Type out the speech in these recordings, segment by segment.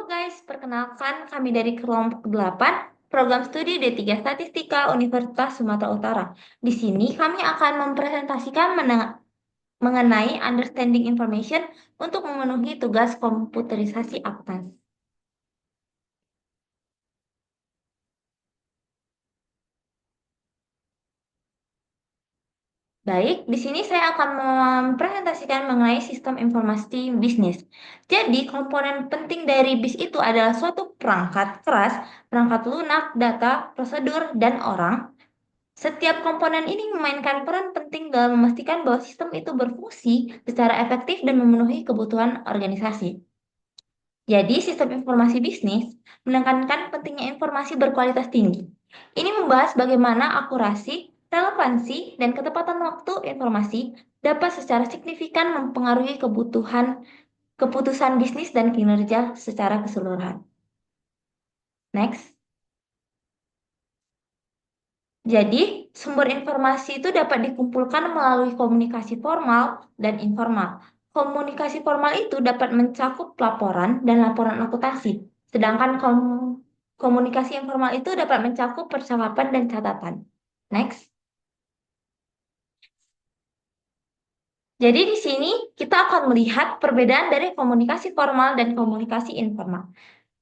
guys, perkenalkan kami dari kelompok 8, program studi D3 Statistika Universitas Sumatera Utara. Di sini kami akan mempresentasikan mengenai understanding information untuk memenuhi tugas komputerisasi akuntansi. Baik, di sini saya akan mempresentasikan mengenai sistem informasi bisnis. Jadi, komponen penting dari BIS itu adalah suatu perangkat keras, perangkat lunak, data, prosedur, dan orang. Setiap komponen ini memainkan peran penting dalam memastikan bahwa sistem itu berfungsi secara efektif dan memenuhi kebutuhan organisasi. Jadi, sistem informasi bisnis menekankan pentingnya informasi berkualitas tinggi. Ini membahas bagaimana akurasi, relevansi, dan ketepatan waktu informasi dapat secara signifikan mempengaruhi keputusan bisnis dan kinerja secara keseluruhan. Next. Jadi, sumber informasi itu dapat dikumpulkan melalui komunikasi formal dan informal. Komunikasi formal itu dapat mencakup laporan dan laporan akuntansi, sedangkan komunikasi informal itu dapat mencakup percakapan dan catatan. Next. Jadi di sini kita akan melihat perbedaan dari komunikasi formal dan komunikasi informal.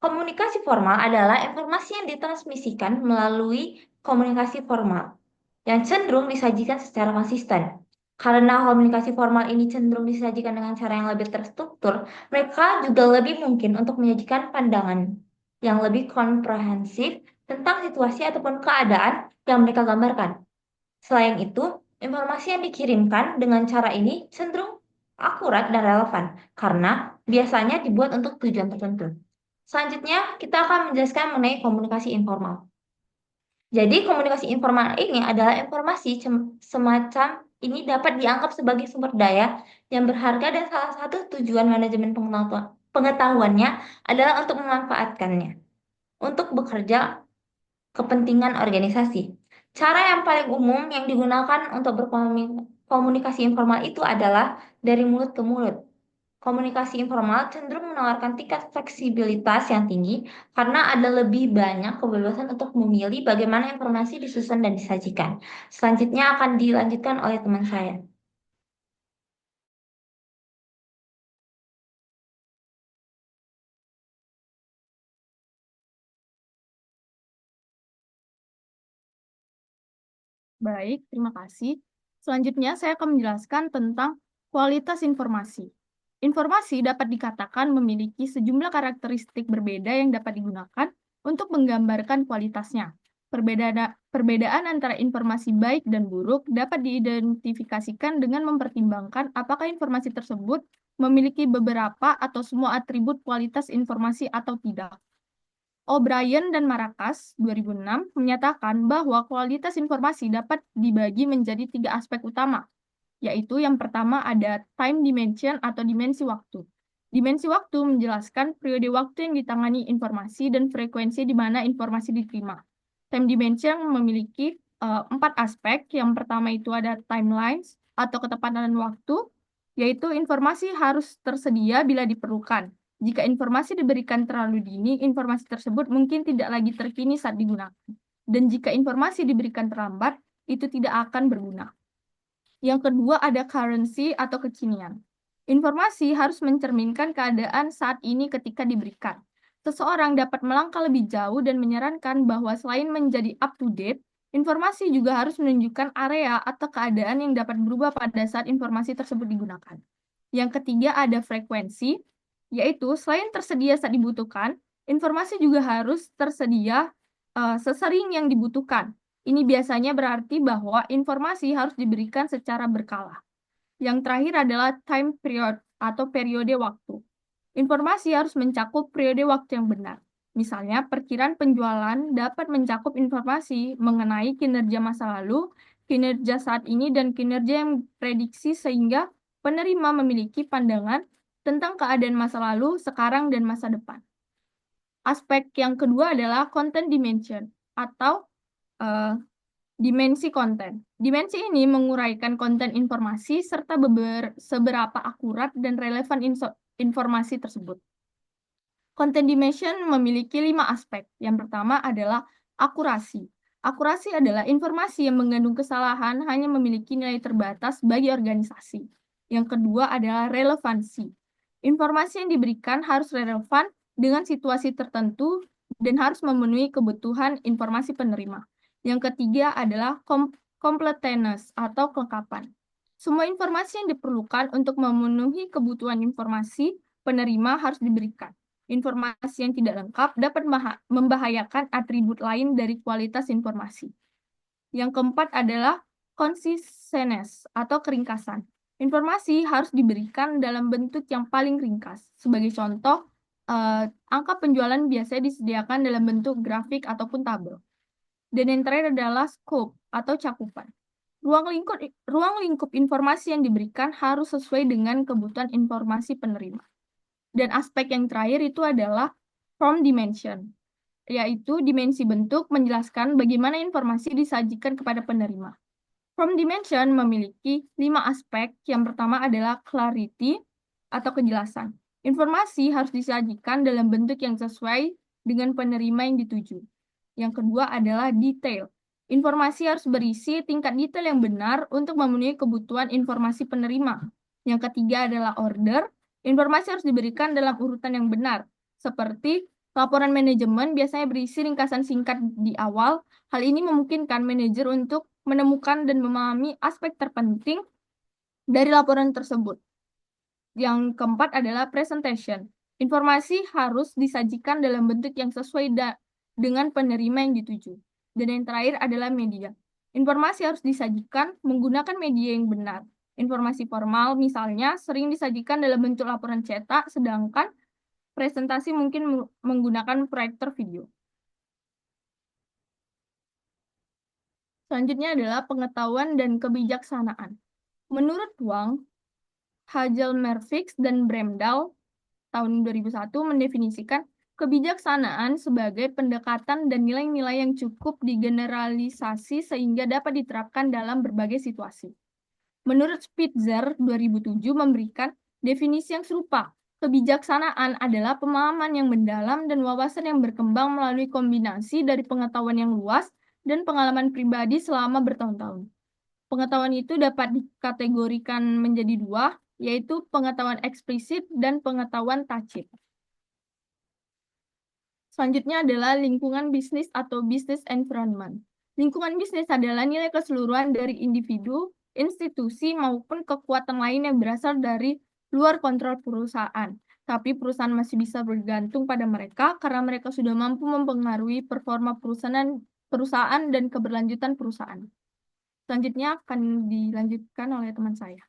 Komunikasi formal adalah informasi yang ditransmisikan melalui komunikasi formal yang cenderung disajikan secara konsisten. Karena komunikasi formal ini cenderung disajikan dengan cara yang lebih terstruktur, mereka juga lebih mungkin untuk menyajikan pandangan yang lebih komprehensif tentang situasi ataupun keadaan yang mereka gambarkan. Selain itu, informasi yang dikirimkan dengan cara ini cenderung akurat dan relevan karena biasanya dibuat untuk tujuan tertentu. Selanjutnya, kita akan menjelaskan mengenai komunikasi informal. Jadi, komunikasi informal ini adalah informasi semacam ini dapat dianggap sebagai sumber daya yang berharga dan salah satu tujuan manajemen pengetahuannya adalah untuk memanfaatkannya untuk bekerja kepentingan organisasi. Cara yang paling umum yang digunakan untuk berkomunikasi informal itu adalah dari mulut ke mulut. Komunikasi informal cenderung menawarkan tingkat fleksibilitas yang tinggi karena ada lebih banyak kebebasan untuk memilih bagaimana informasi disusun dan disajikan. Selanjutnya akan dilanjutkan oleh teman saya. Baik, terima kasih. Selanjutnya, saya akan menjelaskan tentang kualitas informasi. Informasi dapat dikatakan memiliki sejumlah karakteristik berbeda yang dapat digunakan untuk menggambarkan kualitasnya. Perbedaan antara informasi baik dan buruk dapat diidentifikasikan dengan mempertimbangkan apakah informasi tersebut memiliki beberapa atau semua atribut kualitas informasi atau tidak. O'Brien dan Maracas 2006 menyatakan bahwa kualitas informasi dapat dibagi menjadi 3 aspek utama, yaitu yang pertama ada time dimension atau dimensi waktu. Dimensi waktu menjelaskan periode waktu yang ditangani informasi dan frekuensi di mana informasi diterima. Time dimension memiliki 4 aspek. Yang pertama itu ada timelines atau ketepatan waktu, yaitu informasi harus tersedia bila diperlukan. Jika informasi diberikan terlalu dini, informasi tersebut mungkin tidak lagi terkini saat digunakan. Dan jika informasi diberikan terlambat, itu tidak akan berguna. Yang kedua ada currency atau kekinian. Informasi harus mencerminkan keadaan saat ini ketika diberikan. Seseorang dapat melangkah lebih jauh dan menyarankan bahwa selain menjadi up-to-date, informasi juga harus menunjukkan area atau keadaan yang dapat berubah pada saat informasi tersebut digunakan. Yang ketiga ada frekuensi, yaitu selain tersedia saat dibutuhkan, informasi juga harus tersedia sesering yang dibutuhkan. Ini biasanya berarti bahwa informasi harus diberikan secara berkala. Yang terakhir adalah time period atau periode waktu. Informasi harus mencakup periode waktu yang benar. Misalnya, perkiraan penjualan dapat mencakup informasi mengenai kinerja masa lalu, kinerja saat ini, dan kinerja yang prediksi sehingga penerima memiliki pandangan tentang keadaan masa lalu, sekarang, dan masa depan. Aspek yang kedua adalah content dimension atau dimensi konten. Dimensi ini menguraikan konten informasi serta seberapa akurat dan relevan informasi tersebut. Content dimension memiliki 5 aspek. Yang pertama adalah akurasi. Akurasi adalah informasi yang mengandung kesalahan hanya memiliki nilai terbatas bagi organisasi. Yang kedua adalah relevansi. Informasi yang diberikan harus relevan dengan situasi tertentu dan harus memenuhi kebutuhan informasi penerima. Yang ketiga adalah completeness atau kelengkapan. Semua informasi yang diperlukan untuk memenuhi kebutuhan informasi penerima harus diberikan. Informasi yang tidak lengkap dapat membahayakan atribut lain dari kualitas informasi. Yang keempat adalah consistence atau keringkasan. Informasi harus diberikan dalam bentuk yang paling ringkas. Sebagai contoh, angka penjualan biasanya disediakan dalam bentuk grafik ataupun tabel. Dan yang terakhir adalah scope atau cakupan. Ruang lingkup informasi yang diberikan harus sesuai dengan kebutuhan informasi penerima. Dan aspek yang terakhir itu adalah form dimension, yaitu dimensi bentuk menjelaskan bagaimana informasi disajikan kepada penerima. Form dimension memiliki 5 aspek. Yang pertama adalah clarity atau kejelasan. Informasi harus disajikan dalam bentuk yang sesuai dengan penerima yang dituju. Yang kedua adalah detail. Informasi harus berisi tingkat detail yang benar untuk memenuhi kebutuhan informasi penerima. Yang ketiga adalah order. Informasi harus diberikan dalam urutan yang benar, seperti laporan manajemen biasanya berisi ringkasan singkat di awal. Hal ini memungkinkan manajer untuk menemukan dan memahami aspek terpenting dari laporan tersebut. Yang keempat adalah presentation. Informasi harus disajikan dalam bentuk yang sesuai dengan penerima yang dituju. Dan yang terakhir adalah media. Informasi harus disajikan menggunakan media yang benar. Informasi formal misalnya sering disajikan dalam bentuk laporan cetak, sedangkan presentasi mungkin menggunakan proyektor video. Selanjutnya adalah pengetahuan dan kebijaksanaan. Menurut Wang, Hagelmerfix, dan Bremdal tahun 2001 mendefinisikan kebijaksanaan sebagai pendekatan dan nilai-nilai yang cukup digeneralisasi sehingga dapat diterapkan dalam berbagai situasi. Menurut Spitzer 2007 memberikan definisi yang serupa. Kebijaksanaan adalah pemahaman yang mendalam dan wawasan yang berkembang melalui kombinasi dari pengetahuan yang luas dan pengalaman pribadi selama bertahun-tahun. Pengetahuan itu dapat dikategorikan menjadi dua, yaitu pengetahuan eksplisit dan pengetahuan tacit. Selanjutnya adalah lingkungan bisnis atau business environment. Lingkungan bisnis adalah nilai keseluruhan dari individu, institusi, maupun kekuatan lain yang berasal dari luar kontrol perusahaan. Tapi perusahaan masih bisa bergantung pada mereka karena mereka sudah mampu mempengaruhi performa perusahaan dan keberlanjutan perusahaan. Selanjutnya akan dilanjutkan oleh teman saya.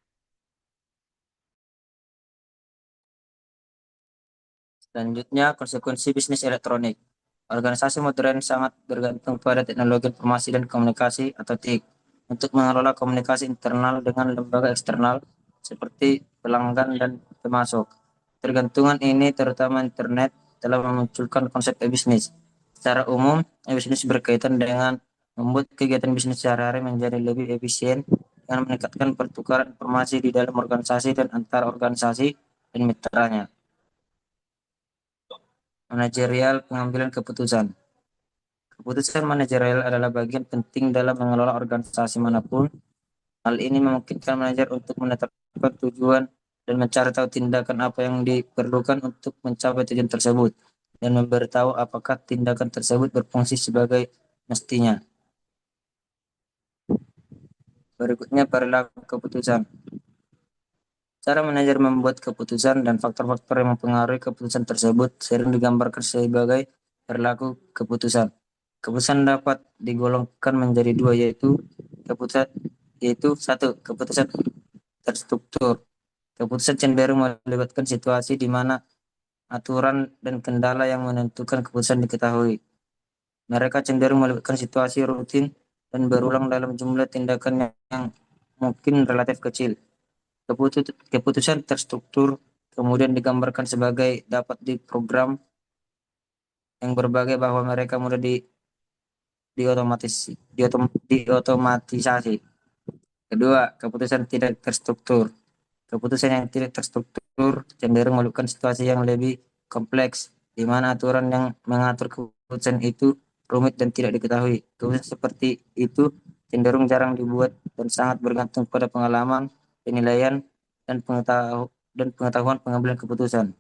Selanjutnya, konsekuensi bisnis elektronik. Organisasi modern sangat bergantung pada teknologi informasi dan komunikasi atau TIK untuk mengelola komunikasi internal dengan lembaga eksternal seperti pelanggan dan pemasok. Tergantungan ini terutama internet telah memunculkan konsep e-bisnis. Secara umum, e-bisnis berkaitan dengan membuat kegiatan bisnis sehari-hari menjadi lebih efisien dengan meningkatkan pertukaran informasi di dalam organisasi dan antar organisasi dan mitranya. Manajerial pengambilan keputusan. Keputusan manajerial adalah bagian penting dalam mengelola organisasi manapun. Hal ini memungkinkan manajer untuk menetapkan tujuan dan mencari tahu tindakan apa yang diperlukan untuk mencapai tujuan tersebut dan memberitahu apakah tindakan tersebut berfungsi sebagai mestinya. Berikutnya perilaku keputusan. Cara manajer membuat keputusan dan faktor-faktor yang mempengaruhi keputusan tersebut sering digambarkan sebagai perilaku keputusan. Keputusan dapat digolongkan menjadi dua, yaitu satu, keputusan terstruktur. Keputusan cenderung melibatkan situasi di mana aturan dan kendala yang menentukan keputusan diketahui. Mereka cenderung melibatkan situasi rutin dan berulang dalam jumlah tindakan yang mungkin relatif kecil. Keputusan terstruktur kemudian digambarkan sebagai dapat diprogram yang berbagai bahwa mereka mudah diotomatisasi. Kedua, keputusan tidak terstruktur. Keputusan yang tidak terstruktur cenderung melakukan situasi yang lebih kompleks di mana aturan yang mengatur keputusan itu rumit dan tidak diketahui. Keputusan seperti itu cenderung jarang dibuat dan sangat bergantung pada pengalaman, penilaian, dan pengetahuan pengambilan keputusan.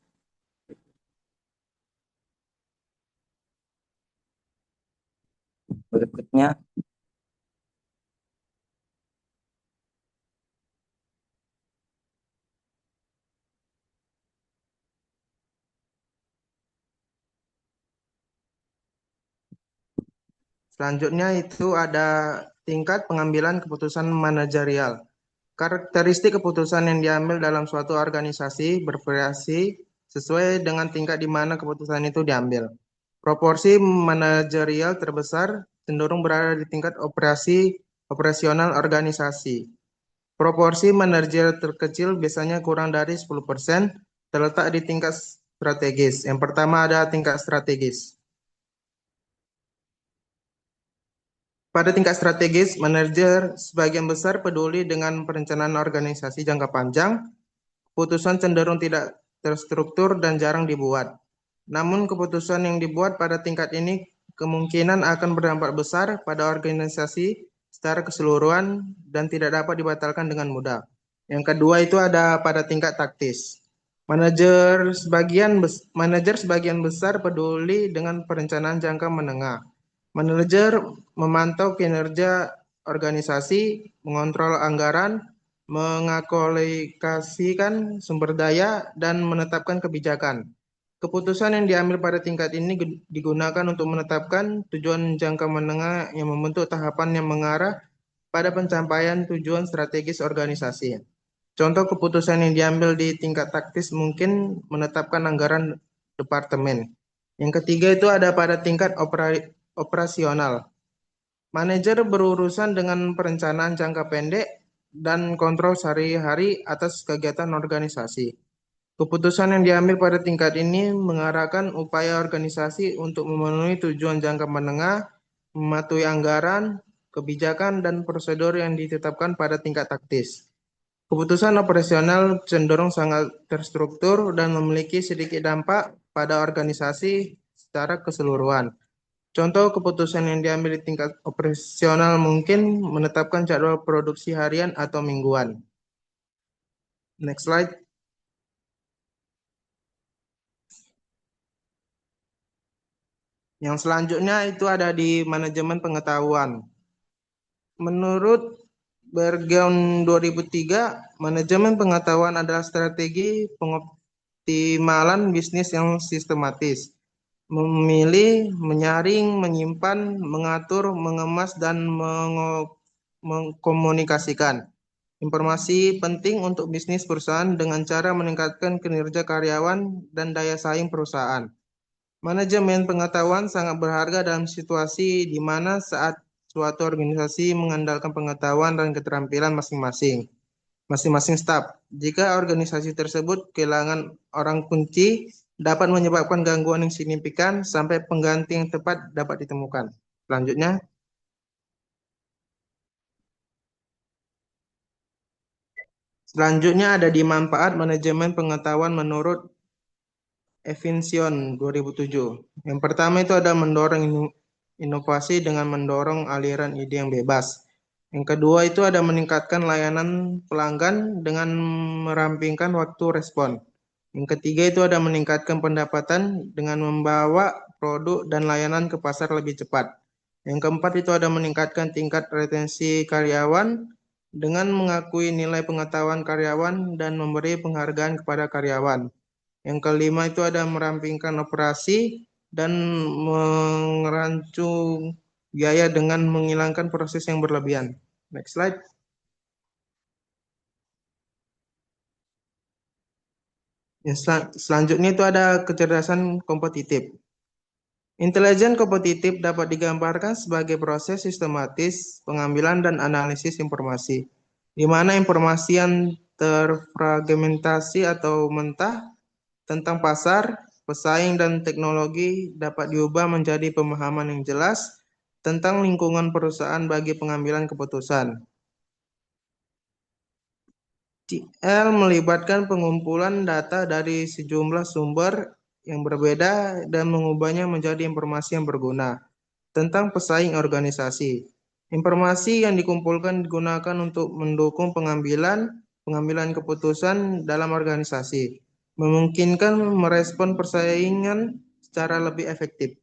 Berikutnya, Selanjutnya itu ada tingkat pengambilan keputusan manajerial. Karakteristik keputusan yang diambil dalam suatu organisasi bervariasi sesuai dengan tingkat di mana keputusan itu diambil. Proporsi manajerial terbesar cenderung berada di tingkat operasional organisasi. Proporsi manajerial terkecil biasanya kurang dari 10%, terletak di tingkat strategis. Yang pertama ada tingkat strategis. Pada tingkat strategis, manajer sebagian besar peduli dengan perencanaan organisasi jangka panjang. Keputusan cenderung tidak terstruktur dan jarang dibuat. Namun keputusan yang dibuat pada tingkat ini kemungkinan akan berdampak besar pada organisasi secara keseluruhan dan tidak dapat dibatalkan dengan mudah. Yang kedua itu ada pada tingkat taktis. Manajer sebagian besar peduli dengan perencanaan jangka menengah. Manajer memantau kinerja organisasi, mengontrol anggaran, mengalokasikan sumber daya, dan menetapkan kebijakan. Keputusan yang diambil pada tingkat ini digunakan untuk menetapkan tujuan jangka menengah yang membentuk tahapan yang mengarah pada pencapaian tujuan strategis organisasi. Contoh keputusan yang diambil di tingkat taktis mungkin menetapkan anggaran departemen. Yang ketiga itu ada pada tingkat operasional. Manajer berurusan dengan perencanaan jangka pendek dan kontrol sehari-hari atas kegiatan organisasi. Keputusan yang diambil pada tingkat ini mengarahkan upaya organisasi untuk memenuhi tujuan jangka menengah, mematuhi anggaran, kebijakan, dan prosedur yang ditetapkan pada tingkat taktis. Keputusan operasional cenderung sangat terstruktur dan memiliki sedikit dampak pada organisasi secara keseluruhan. Contoh keputusan yang diambil di tingkat operasional mungkin menetapkan jadwal produksi harian atau mingguan. Next slide. Yang selanjutnya itu ada di manajemen pengetahuan. Menurut Bergeon 2003, manajemen pengetahuan adalah strategi pengoptimalan bisnis yang sistematis. Memilih, menyaring, menyimpan, mengatur, mengemas, dan mengkomunikasikan informasi penting untuk bisnis perusahaan dengan cara meningkatkan kinerja karyawan dan daya saing perusahaan. Manajemen pengetahuan sangat berharga dalam situasi di mana saat suatu organisasi mengandalkan pengetahuan dan keterampilan masing-masing staf. Jika organisasi tersebut kehilangan orang kunci, dapat menyebabkan gangguan yang signifikan sampai pengganti yang tepat dapat ditemukan. Selanjutnya, ada di manfaat manajemen pengetahuan menurut Evinsion 2007. Yang pertama itu ada mendorong inovasi dengan mendorong aliran ide yang bebas. Yang kedua itu ada meningkatkan layanan pelanggan dengan merampingkan waktu respon. Yang ketiga itu ada meningkatkan pendapatan dengan membawa produk dan layanan ke pasar lebih cepat. Yang keempat itu ada meningkatkan tingkat retensi karyawan dengan mengakui nilai pengetahuan karyawan dan memberi penghargaan kepada karyawan. Yang kelima itu ada merampingkan operasi dan merancung biaya dengan menghilangkan proses yang berlebihan. Next slide. Selanjutnya itu ada kecerdasan kompetitif. Intelijen kompetitif dapat digambarkan sebagai proses sistematis pengambilan dan analisis informasi, di mana informasi yang terfragmentasi atau mentah tentang pasar, pesaing, dan teknologi dapat diubah menjadi pemahaman yang jelas tentang lingkungan perusahaan bagi pengambilan keputusan. TL melibatkan pengumpulan data dari sejumlah sumber yang berbeda dan mengubahnya menjadi informasi yang berguna tentang pesaing organisasi. Informasi yang dikumpulkan digunakan untuk mendukung pengambilan keputusan dalam organisasi, memungkinkan merespon persaingan secara lebih efektif.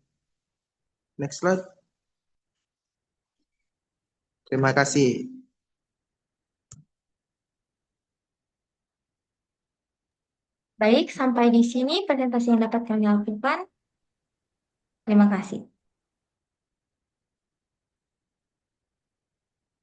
Next slide. Terima kasih. Baik, sampai di sini presentasi yang dapat kami lakukan. Terima kasih.